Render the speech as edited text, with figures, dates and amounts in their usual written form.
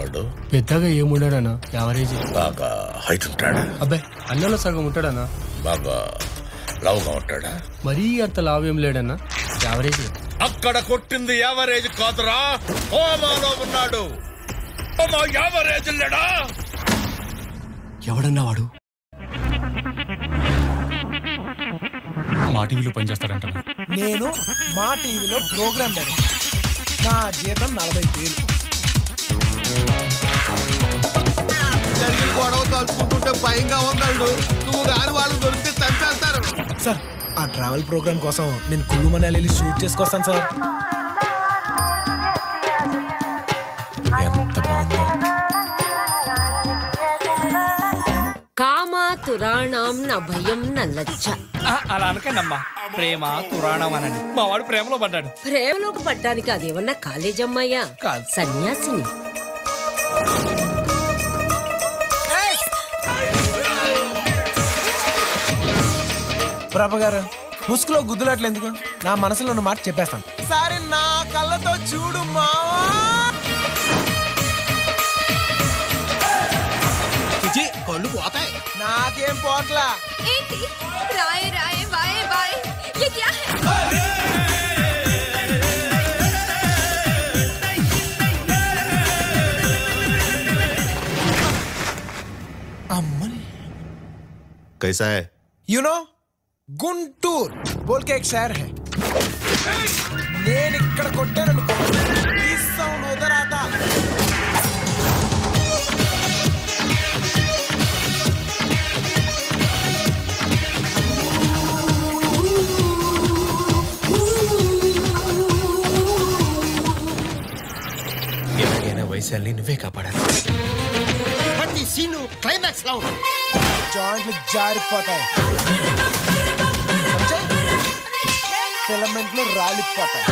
వాడు? పెద్దగా ఏముండడన్నా, యావరేజ్. బాగా హైట్ ఉంటాడా? అబ్బాయి అన్నలో సగం ఉంటాడన్నా. బాగా లావుగా ఉంటాడా? మరీ అంత లావు ఏం లేడన్నా, యావరేజ్. అక్కడ కొట్టింది యావరేజ్ కాదురా, హోమాలో ఉన్నాడు. హోమా యావరేజ్ లేడా? ఎవడన్నా వాడు? మా టీవీలో పనిచేస్తాడంట. నేను మా టీవీలో ప్రోగ్రామ్ డైరెక్టర్. నా జీతం 40,000. జరిగిన గొడవ తలుచుకుంటుంటే భయంగా ఉన్నాడు. నువ్వు రాని వాళ్ళు దొరికితే చంపేస్తారు. సార్ ఆ ట్రావెల్ ప్రోగ్రామ్ కోసం నేను కుళ్ళు మనాలి వెళ్ళి షూట్ చేసుకొస్తాను సార్. ఎంత బాగుందో. కామాతురాణం న భయం న లజ్జ. అలా అనకండి అమ్మా, ప్రేమ పురాణం అనండి. మా వాడు ప్రేమలో పడ్డాడు. ప్రేమలోకి పడ్డానికి అదేమన్నా కాలేజ్ అమ్మాయ్యా? కాదు, సన్యాసిని. ప్రభ గారు ముసుగులో గుద్దులాట్లు ఎందుకు? నా మనసులో ఉన్న మాట చెప్పేస్తాను. సరే నా కళ్ళతో చూడు మావా. కళ్ళు పోతాయి. నాకేం పోట్లా. ఏంటి రాయే రాయే బాయే బాయ్, ये क्या है? अम्मनी कैसा है? यू नो गुंटूर बोल के एक शहर है. నేను ఇక్కడ కొట్టాననుకో ఈ సౌండ్ ఉదర్ आता. ఎలాగైనా వైశాల్ని నువ్వే కాపాడాలి. ప్రతి సీను క్లైమాక్స్ లో జాయింట్లు జారిపోతాయి, ఫిలమెంట్లు రాలిపోతాయి.